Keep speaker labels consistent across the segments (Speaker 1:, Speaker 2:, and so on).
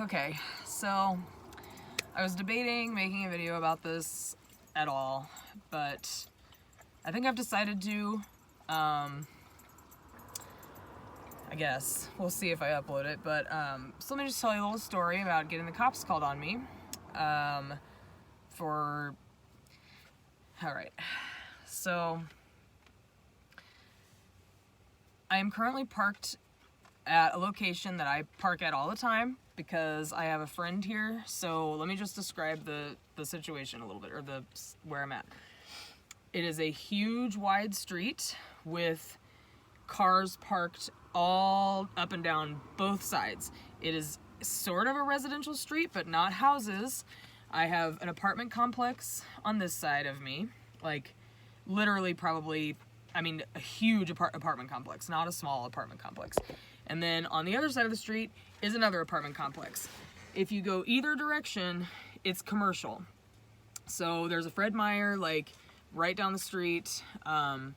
Speaker 1: Okay, so I was debating making a video about this at all, but I think I've decided to. I guess we'll see if I upload it, but so let me just tell you a little story about getting the cops called on me. Alright, so I am currently parked at a location that I park at all the time because I have a friend here. So let me just describe the situation a little bit, or where I'm at. It is a huge wide street with cars parked all up and down both sides. It is sort of a residential street, but not houses. I have an apartment complex on this side of me, like literally probably, I mean, a huge apartment complex, not a small apartment complex. And then on the other side of the street is another apartment complex. If you go either direction, it's commercial. So there's a Fred Meyer, like, right down the street. And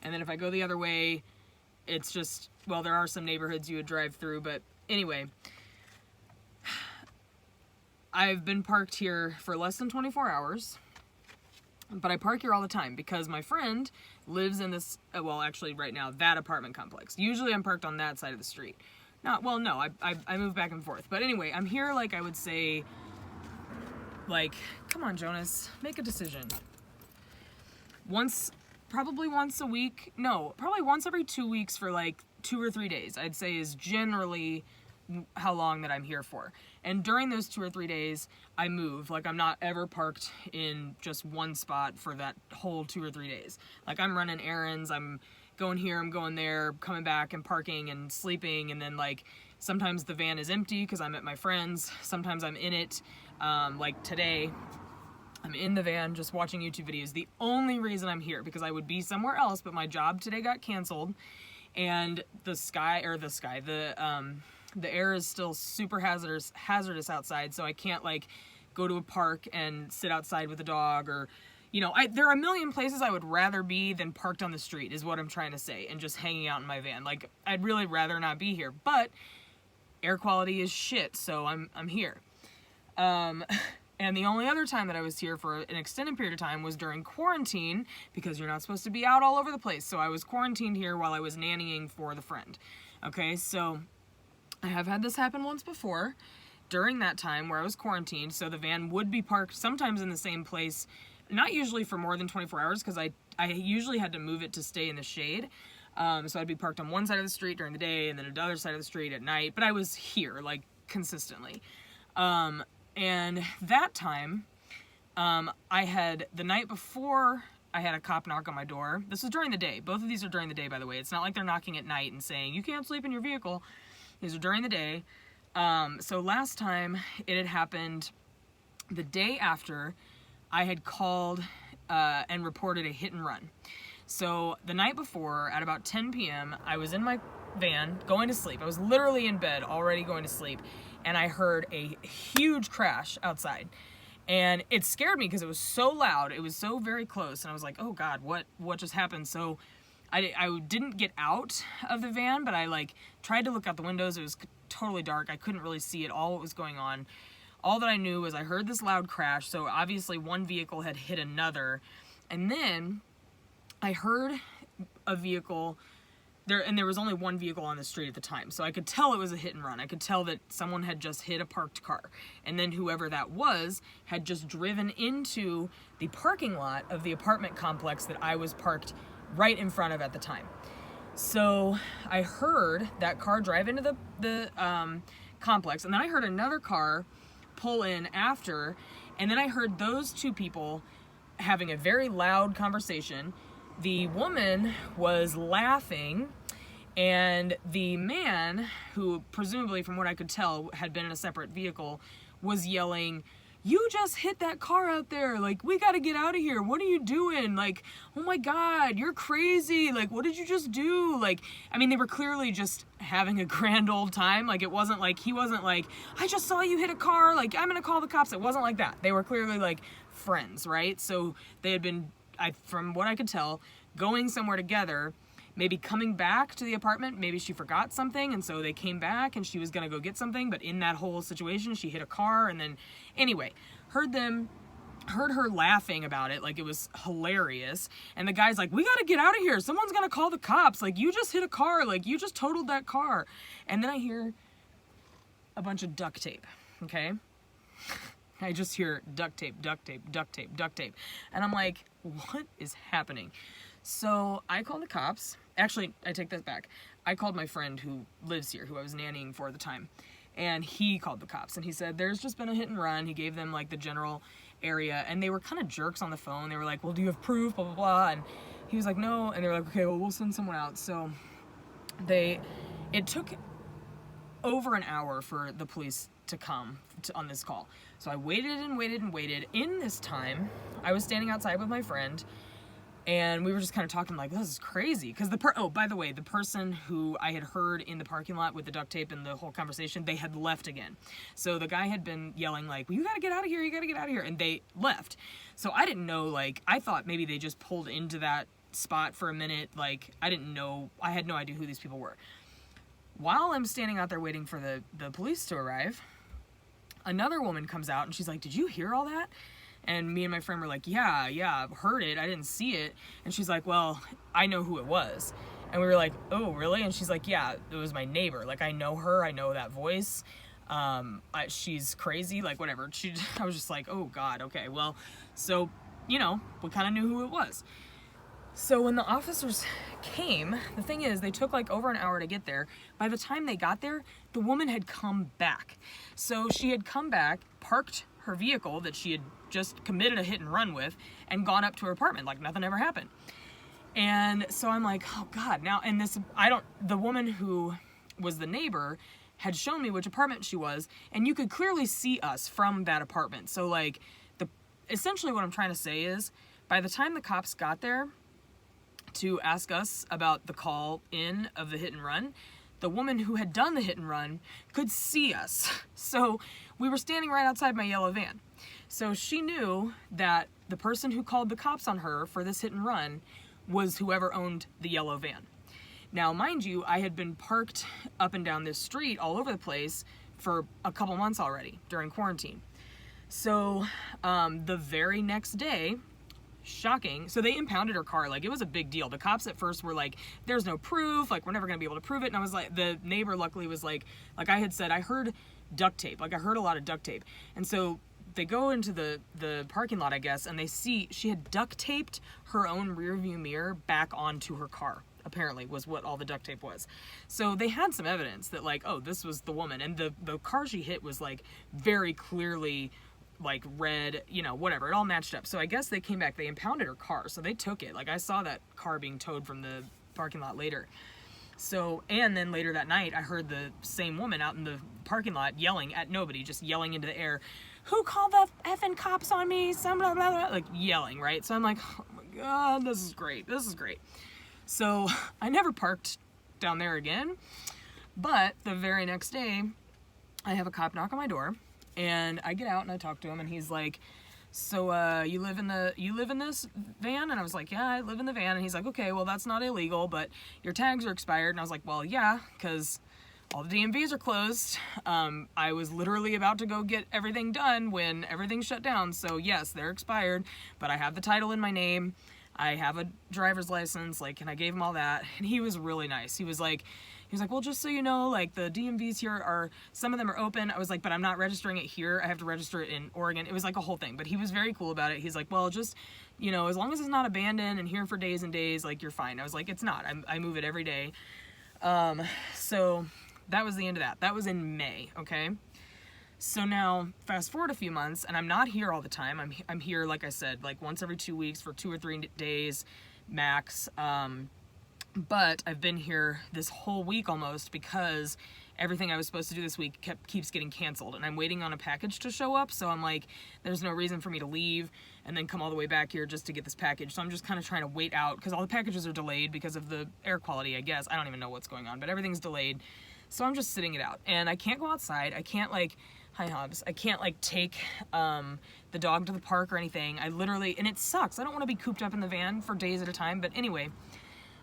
Speaker 1: then if I go the other way, it's just, well, there are some neighborhoods you would drive through, but anyway. I've been parked here for less than 24 hours. But I park here all the time because my friend lives in this, well, actually right now, that apartment complex. Usually I'm parked on that side of the street. I move back and forth. But anyway, I'm here, like, I would say, like, come on, Jonas, make a decision. Probably once a week. No, probably once every 2 weeks for like 2 or 3 days, I'd say, is generally how long that I'm here for. And during those 2 or 3 days, I move. Like, I'm not ever parked in just one spot for that whole 2 or 3 days. Like, I'm running errands, I'm going here, I'm going there, coming back and parking and sleeping, and then, like, sometimes the van is empty because I'm at my friend's, sometimes I'm in it. Like today, I'm in the van just watching YouTube videos. The only reason I'm here, because I would be somewhere else, but my job today got canceled, and the air is still super hazardous outside, so I can't, like, go to a park and sit outside with a dog, or, you know, there are a million places I would rather be than parked on the street, is what I'm trying to say, and just hanging out in my van. Like, I'd really rather not be here, but air quality is shit, so I'm here. And the only other time that I was here for an extended period of time was during quarantine, because you're not supposed to be out all over the place. So I was quarantined here while I was nannying for the friend. Okay, so I have had this happen once before during that time where I was quarantined. So the van would be parked sometimes in the same place, not usually for more than 24 hours, because I usually had to move it to stay in the shade. So I'd be parked on one side of the street during the day and then another side of the street at night. But I was here, like, consistently. And that time, the night before, I had a cop knock on my door. This was during the day. Both of these are during the day, by the way. It's not like they're knocking at night and saying, you can't sleep in your vehicle. These are during the day. So last time, it had happened the day after I had called and reported a hit and run. So the night before, at about 10 p.m., I was in my van going to sleep. I was literally in bed already going to sleep, and I heard a huge crash outside, and it scared me because it was so loud. It was so very close, and I was like, oh God, what just happened? So I didn't get out of the van, but I, like, tried to look out the windows. It was totally dark. I couldn't really see at all what was going on. All that I knew was I heard this loud crash, so obviously one vehicle had hit another, and then I heard a vehicle there, and there was only one vehicle on the street at the time, so I could tell it was a hit and run. I could tell that someone had just hit a parked car, and then whoever that was had just driven into the parking lot of the apartment complex that I was parked right in front of at the time. So I heard that car drive into the complex, and then I heard another car pull in after, and then I heard those two people having a very loud conversation. The woman was laughing, and the man, who presumably, from what I could tell, had been in a separate vehicle, was yelling, you just hit that car out there, like, we gotta get out of here, what are you doing, like, oh my God, you're crazy, like, what did you just do? Like, I mean, they were clearly just having a grand old time. Like, it wasn't like, he wasn't like, I just saw you hit a car, like, I'm gonna call the cops. It wasn't like that. They were clearly, like, friends, right? So they had been, from what I could tell, going somewhere together, maybe coming back to the apartment, maybe she forgot something, and so they came back and she was gonna go get something, but in that whole situation, she hit a car, and then, anyway, heard her laughing about it, like it was hilarious, and the guy's like, we gotta get out of here, someone's gonna call the cops, like, you just hit a car, like, you just totaled that car. And then I hear a bunch of duct tape, okay? I just hear duct tape, duct tape, duct tape, duct tape, and I'm like, what is happening? So I called the cops. Actually, I take that back. I called my friend who lives here, who I was nannying for at the time, and he called the cops, and he said, there's just been a hit and run. He gave them, like, the general area, and they were kind of jerks on the phone. They were like, well, do you have proof, blah, blah, blah, and he was like, no, and they were like, okay, well, we'll send someone out. So it took over an hour for the police to come on this call. So I waited and waited and waited. In this time, I was standing outside with my friend, and we were just kind of talking like, this is crazy. Because oh, by the way, the person who I had heard in the parking lot with the duct tape and the whole conversation, they had left again. So the guy had been yelling like, well, you gotta get out of here, you gotta get out of here. And they left. So I didn't know, like, I thought maybe they just pulled into that spot for a minute. Like, I didn't know, I had no idea who these people were. While I'm standing out there waiting for the police to arrive, another woman comes out and she's like, did you hear all that? And me and my friend were like, yeah, I've heard it. I didn't see it. And she's like, well, I know who it was. And we were like, oh, really? And she's like, yeah, it was my neighbor. Like, I know her. I know that voice. She's crazy, like, whatever. I was just like, oh, God, okay. Well, so, you know, we kind of knew who it was. So when the officers came, the thing is, they took like over an hour to get there. By the time they got there, the woman had come back. So she had come back, parked her vehicle that she had just committed a hit and run with, and gone up to her apartment like nothing ever happened. And so I'm like, oh God, now, and the woman who was the neighbor had shown me which apartment she was, and you could clearly see us from that apartment. So like, essentially what I'm trying to say is, by the time the cops got there to ask us about the call in of the hit and run, the woman who had done the hit and run could see us. So we were standing right outside my yellow van. So she knew that the person who called the cops on her for this hit and run was whoever owned the yellow van. Now, mind you, I had been parked up and down this street all over the place for a couple months already during quarantine. So the very next day, shocking, so they impounded her car. Like, it was a big deal. The cops at first were like, there's no proof, like, we're never gonna be able to prove it. And I was like, the neighbor luckily was like I had said, I heard duct tape, like I heard a lot of duct tape. And so they go into the parking lot, I guess, and they see she had duct taped her own rear view mirror back onto her car, apparently, was what all the duct tape was. So they had some evidence that, like, oh, this was the woman. And the car she hit was like very clearly like red, you know, whatever, it all matched up. So I guess they came back, they impounded her car, so they took it. Like, I saw that car being towed from the parking lot later. So, and then later that night, I heard the same woman out in the parking lot yelling at nobody, just yelling into the air, who called the effing cops on me, some blah, blah, blah, like yelling, right? So I'm like, oh my God, this is great, this is great. So I never parked down there again, but the very next day, I have a cop knock on my door. And I get out and I talk to him, and he's like, so you live in this van? And I was like, yeah, I live in the van. And he's like, okay, well, that's not illegal, but your tags are expired. And I was like, well, yeah, because all the DMVs are closed. I was literally about to go get everything done when everything shut down. So yes, they're expired, but I have the title in my name. I have a driver's license, like, and I gave him all that. And he was really nice. He was like, well, just so you know, like, the DMVs here are, some of them are open. I was like, but I'm not registering it here. I have to register it in Oregon. It was like a whole thing, but he was very cool about it. He's like, well, just, you know, as long as it's not abandoned and here for days and days, like, you're fine. I was like, it's not. I move it every day. So that was the end of that. That was in May, okay? So now, fast forward a few months, and I'm not here all the time. I'm here, like I said, like once every 2 weeks for 2 or 3 days max. But I've been here this whole week almost because everything I was supposed to do this week keeps getting canceled, and I'm waiting on a package to show up. So I'm like, there's no reason for me to leave and then come all the way back here just to get this package. So I'm just kind of trying to wait out because all the packages are delayed because of the air quality, I guess. I don't even know what's going on, but everything's delayed. So I'm just sitting it out, and I can't go outside. I can't, like, hi Hobbs, I can't, like, take the dog to the park or anything. I literally, and it sucks. I don't want to be cooped up in the van for days at a time, but anyway.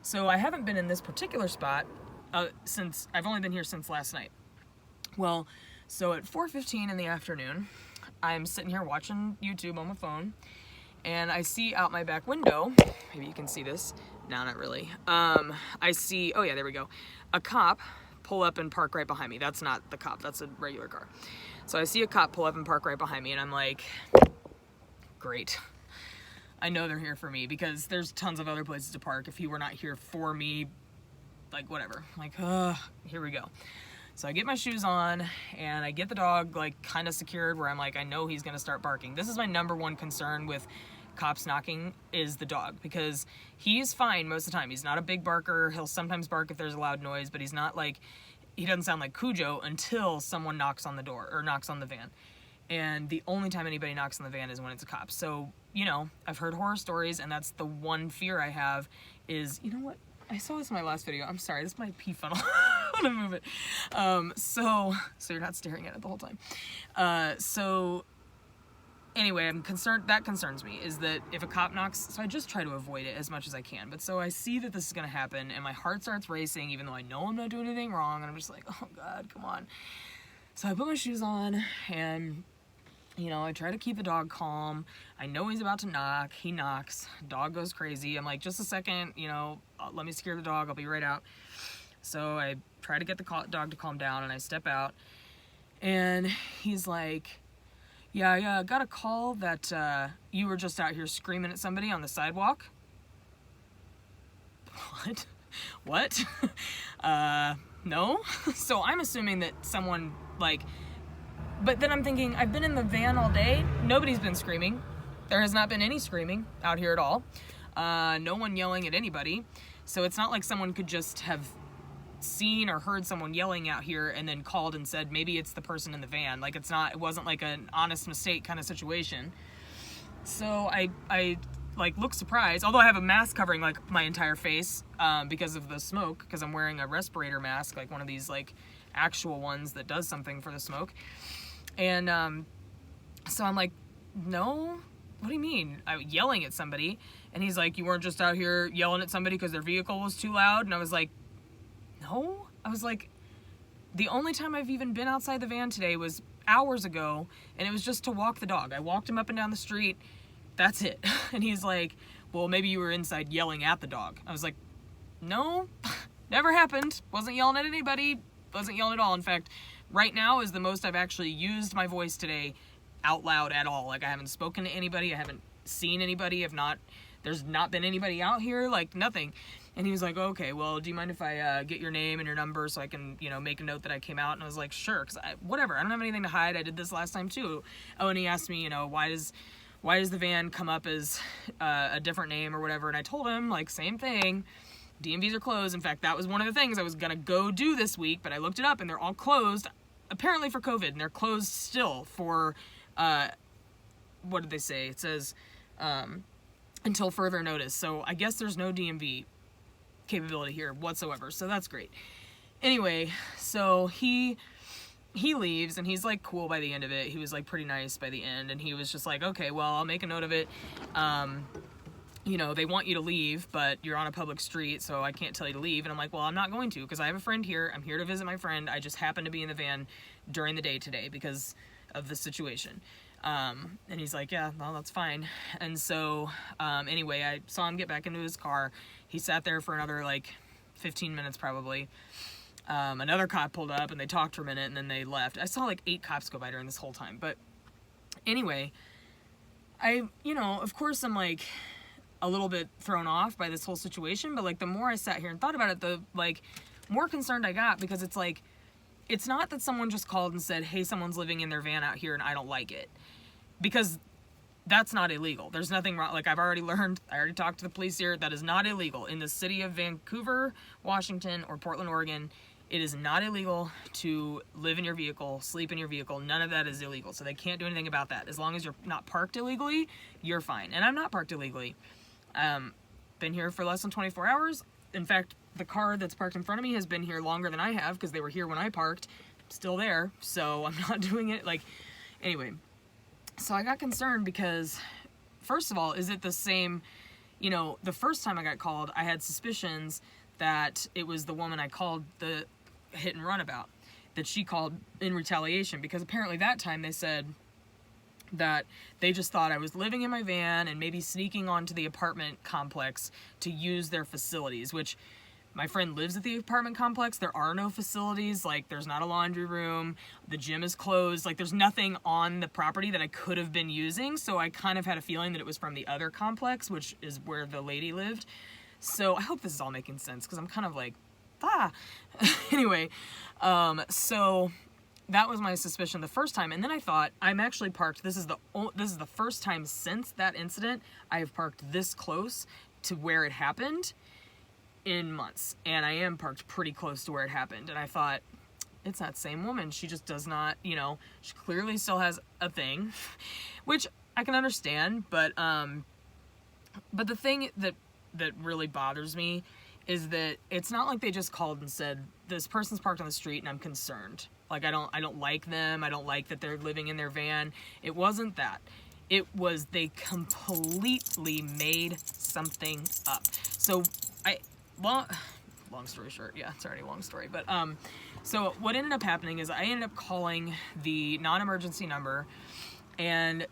Speaker 1: So I haven't been in this particular spot since, I've only been here since last night. Well, so at 4:15 in the afternoon, I'm sitting here watching YouTube on my phone, and I see out my back window, maybe you can see this, no, not really, I see, oh yeah, there we go, a cop pull up and park right behind me. That's not the cop, that's a regular car. So I see a cop pull up and park right behind me, and I'm like, great. I know they're here for me, because there's tons of other places to park if he were not here for me, like whatever, like, here we go. So I get my shoes on, and I get the dog like kind of secured where I'm like, I know he's gonna start barking. This is my number one concern with cops knocking, is the dog, because he's fine most of the time. He's not a big barker. He'll sometimes bark if there's a loud noise, but he's not like, he doesn't sound like Cujo until someone knocks on the door or knocks on the van. And the only time anybody knocks on the van is when it's a cop. So, you know, I've heard horror stories, and that's the one fear I have is, you know what? I saw this in my last video. I'm sorry, this is my pee funnel. I want to move it. So you're not staring at it the whole time. So anyway, I'm concerned, that concerns me, is that if a cop knocks, so I just try to avoid it as much as I can. But so I see that this is going to happen, and my heart starts racing, even though I know I'm not doing anything wrong, and I'm just like, oh God, come on. So I put my shoes on, and you know, I try to keep the dog calm. I know he's about to knock. He knocks. Dog goes crazy. I'm like, just a second, you know, let me secure the dog. I'll be right out. So I try to get the dog to calm down, and I step out. And he's like, yeah, I got a call that you were just out here screaming at somebody on the sidewalk. What? What? No? So I'm assuming that someone, like... But then I'm thinking, I've been in the van all day. Nobody's been screaming. There has not been any screaming out here at all. No one yelling at anybody. So it's not like someone could just have seen or heard someone yelling out here and then called and said, maybe it's the person in the van. Like, it wasn't like an honest mistake kind of situation. So I like look surprised, although I have a mask covering like my entire face because of the smoke, because I'm wearing a respirator mask, like one of these like actual ones that does something for the smoke. And so I'm like, no, what do you mean? I'm yelling at somebody. And he's like, you weren't just out here yelling at somebody because their vehicle was too loud? And I was like, no. I was like, the only time I've even been outside the van today was hours ago, and it was just to walk the dog. I walked him up and down the street. That's it. And he's like, well, maybe you were inside yelling at the dog. I was like, no, never happened. Wasn't yelling at anybody. Wasn't yelling at all. In fact, right now is the most I've actually used my voice today out loud at all. Like, I haven't spoken to anybody. I haven't seen anybody. There's not been anybody out here, like nothing. And he was like, okay, well, do you mind if I get your name and your number so I can, you know, make a note that I came out? And I was like, sure, because whatever. I don't have anything to hide. I did this last time too. Oh, and he asked me, you know, why does the van come up as a different name or whatever? And I told him, like, same thing. DMVs are closed. In fact, that was one of the things I was going to go do this week, but I looked it up and they're all closed, apparently for COVID, and they're closed still for, what did they say? It says, until further notice. So I guess there's no DMV capability here whatsoever. So that's great. Anyway, so he leaves, and he's like cool by the end of it. He was like pretty nice by the end, and he was just like, okay, well, I'll make a note of it. You know, they want you to leave, but you're on a public street, so I can't tell you to leave. And I'm like, well, I'm not going to, because I have a friend here. I'm here to visit my friend. I just happen to be in the van during the day today because of the situation. And he's like, yeah, well, that's fine. And so, anyway, I saw him get back into his car. He sat there for another, like, 15 minutes probably. Another cop pulled up, and they talked for a minute, and then they left. I saw, like, 8 cops go by during this whole time. But anyway, you know, of course I'm, like, a little bit thrown off by this whole situation. But, like, the more I sat here and thought about it, the, like, more concerned I got, because it's, like, it's not that someone just called and said, hey, someone's living in their van out here, and I don't like it. Because that's not illegal. There's nothing wrong. Like, I already talked to the police here. That is not illegal. In the city of Vancouver, Washington, or Portland, Oregon, it is not illegal to live in your vehicle, sleep in your vehicle. None of that is illegal. So they can't do anything about that. As long as you're not parked illegally, you're fine. And I'm not parked illegally. Been here for less than 24 hours. In fact, the car that's parked in front of me has been here longer than I have, because they were here when I parked. Still there. So I'm not doing it. Like, anyway. So I got concerned because, first of all, is it the same, you know, the first time I got called, I had suspicions that it was the woman I called the hit and run about, that she called in retaliation, because apparently that time they said that they just thought I was living in my van and maybe sneaking onto the apartment complex to use their facilities, which my friend lives at the apartment complex. There are no facilities. Like, there's not a laundry room. The gym is closed. Like, there's nothing on the property that I could have been using. So I kind of had a feeling that it was from the other complex, which is where the lady lived. So I hope this is all making sense, because I'm kind of like, Anyway, so that was my suspicion the first time. And then I thought, I'm actually parked. This is the first time since that incident I have parked this close to where it happened in months, and I am parked pretty close to where it happened. And I thought, it's that same woman. She just does not, you know, she clearly still has a thing, which I can understand, but the thing that really bothers me is that it's not like they just called and said, this person's parked on the street and I'm concerned. Like, I don't like them. I don't like that they're living in their van. It wasn't that. It was they completely made something up. So long story short, yeah, it's already a long story. But so what ended up happening is I ended up calling the non-emergency number and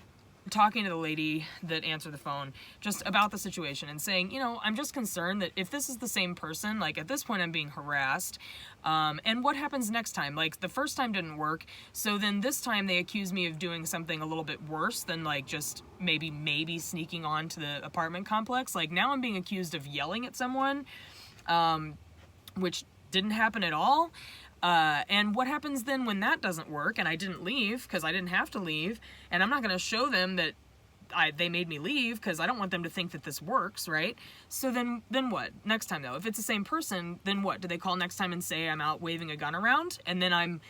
Speaker 1: talking to the lady that answered the phone just about the situation and saying, you know, I'm just concerned that if this is the same person, like, at this point I'm being harassed, and what happens next time? Like, the first time didn't work, so then this time they accuse me of doing something a little bit worse than, like, just maybe sneaking on to the apartment complex. Like, now I'm being accused of yelling at someone, which didn't happen at all. And what happens then when that doesn't work and I didn't leave, because I didn't have to leave, and I'm not going to show them that they made me leave, because I don't want them to think that this works, right? So then what? Next time, though, if it's the same person, then what? Do they call next time and say I'm out waving a gun around? And then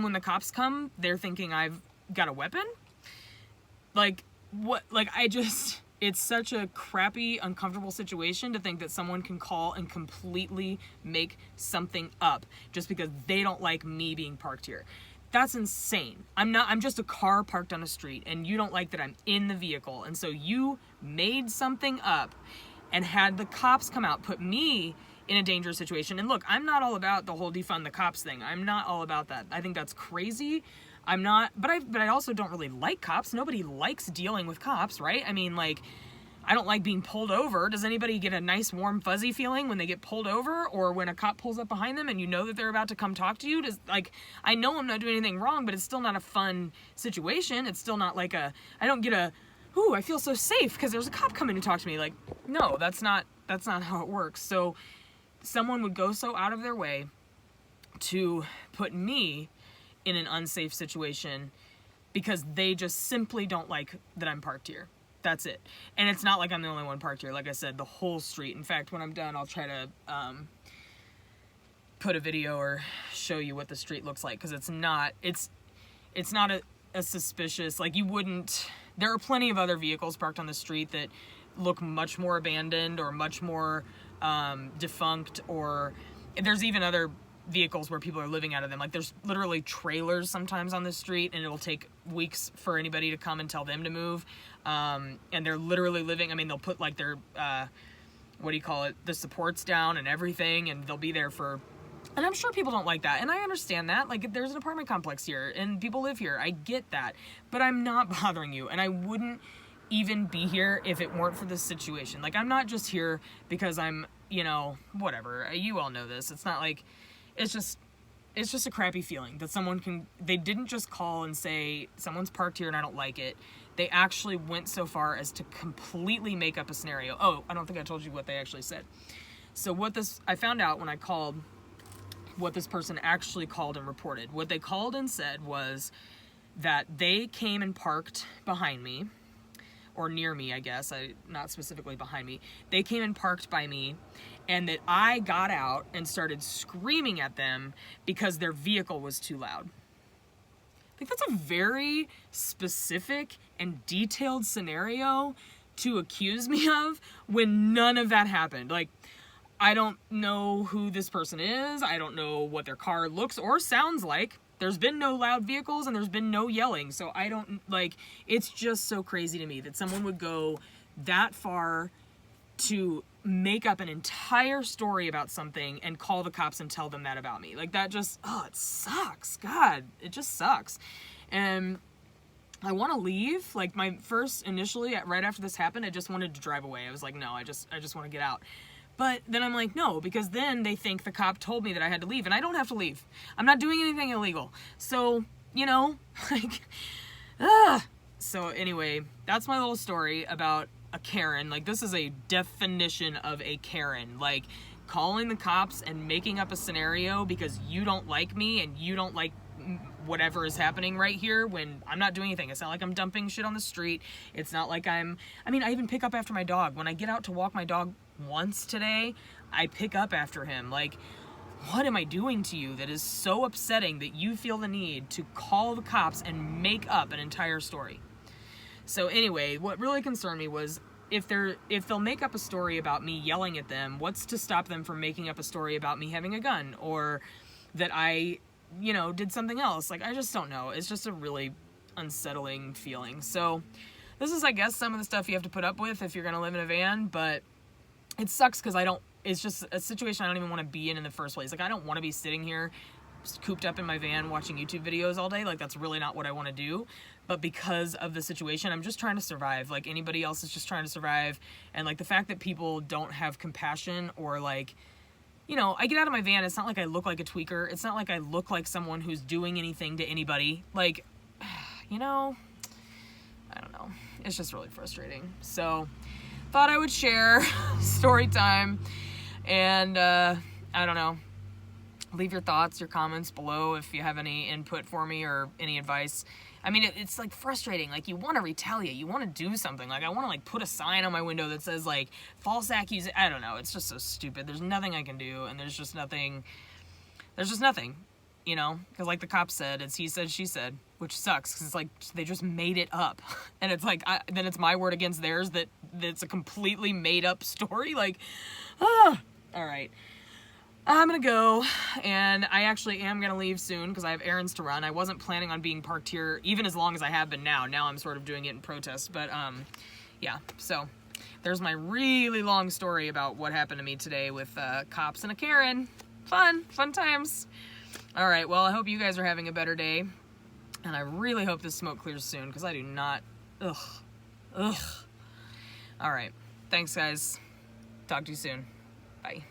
Speaker 1: when the cops come, they're thinking I've got a weapon? Like, what? Like, it's such a crappy, uncomfortable situation to think that someone can call and completely make something up just because they don't like me being parked here. That's insane. I'm just a car parked on a street, and you don't like that I'm in the vehicle. And so you made something up and had the cops come out, put me in a dangerous situation. And look, I'm not all about the whole defund the cops thing. I'm not all about that. I think that's crazy. I'm not, but I also don't really like cops. Nobody likes dealing with cops, right? I mean, like, I don't like being pulled over. Does anybody get a nice, warm, fuzzy feeling when they get pulled over, or when a cop pulls up behind them and you know that they're about to come talk to you? I know I'm not doing anything wrong, but it's still not a fun situation. It's still not like I don't get ooh, I feel so safe because there's a cop coming to talk to me. Like, no, that's not how it works. So someone would go so out of their way to put me in an unsafe situation because they just simply don't like that I'm parked here. That's it. And it's not like I'm the only one parked here. Like I said, the whole street. In fact, when I'm done, I'll try to put a video or show you what the street looks like, because it's not a suspicious, like, you wouldn't, there are plenty of other vehicles parked on the street that look much more abandoned or much more defunct, or there's even other vehicles where people are living out of them. Like, there's literally trailers sometimes on the street, and it'll take weeks for anybody to come and tell them to move. And they're literally living, I mean, they'll put like their, the supports down and everything, and they'll be there for, and I'm sure people don't like that. And I understand that. Like, there's an apartment complex here and people live here. I get that, but I'm not bothering you. And I wouldn't even be here if it weren't for this situation. Like, I'm not just here because I'm, whatever. You all know this. It's not like, it's just a crappy feeling that they didn't just call and say, someone's parked here and I don't like it. They actually went so far as to completely make up a scenario. Oh, I don't think I told you what they actually said. So I found out when I called what this person actually called and reported. What they called and said was that they came and parked behind me, or near me, I guess, not specifically behind me. They came and parked by me, and that I got out and started screaming at them because their vehicle was too loud. I think that's a very specific and detailed scenario to accuse me of when none of that happened. Like, I don't know who this person is. I don't know what their car looks or sounds like. There's been no loud vehicles and there's been no yelling. So I don't, it's just so crazy to me that someone would go that far to make up an entire story about something and call the cops and tell them that about me. Like, that just, oh, it sucks. God, it just sucks. And I want to leave. Like, my first, initially, right after this happened, I just wanted to drive away. I was like, no, I just want to get out. But then I'm like, no, because then they think the cop told me that I had to leave, and I don't have to leave. I'm not doing anything illegal. So, you know, like, So anyway, that's my little story about a Karen. Like, this is a definition of a Karen. Like, calling the cops and making up a scenario because you don't like me and you don't like whatever is happening right here when I'm not doing anything. It's not like I'm dumping shit on the street. It's not like I even pick up after my dog. When I get out to walk my dog once today, I pick up after him. Like, what am I doing to you that is so upsetting that you feel the need to call the cops and make up an entire story? So anyway, what really concerned me was if they'll make up a story about me yelling at them, what's to stop them from making up a story about me having a gun, or that I, did something else? Like, I just don't know. It's just a really unsettling feeling. So this is, I guess, some of the stuff you have to put up with if you're going to live in a van, but it sucks because it's just a situation I don't even want to be in the first place. Like, I don't want to be sitting here just cooped up in my van watching YouTube videos all day. Like, that's really not what I want to do. But because of the situation, I'm just trying to survive. Like anybody else is just trying to survive. And like the fact that people don't have compassion, or like, I get out of my van, it's not like I look like a tweaker. It's not like I look like someone who's doing anything to anybody. Like, I don't know. It's just really frustrating. So thought I would share story time, and I don't know. Leave your thoughts, your comments below if you have any input for me or any advice. I mean, it's like frustrating. Like, you want to retaliate. You want to do something. Like, I want to like put a sign on my window that says like false accusation. I don't know. It's just so stupid. There's nothing I can do, and there's just nothing. Because like the cop said, it's he said, she said, which sucks because it's like they just made it up, and it's like then it's my word against theirs that's a completely made up story. Like, all right. I'm gonna go, and I actually am gonna leave soon because I have errands to run. I wasn't planning on being parked here even as long as I have been now. Now I'm sort of doing it in protest, but yeah. So there's my really long story about what happened to me today with cops and a Karen. Fun times. All right, well, I hope you guys are having a better day, and I really hope this smoke clears soon because I do not. Ugh. All right, thanks guys. Talk to you soon. Bye.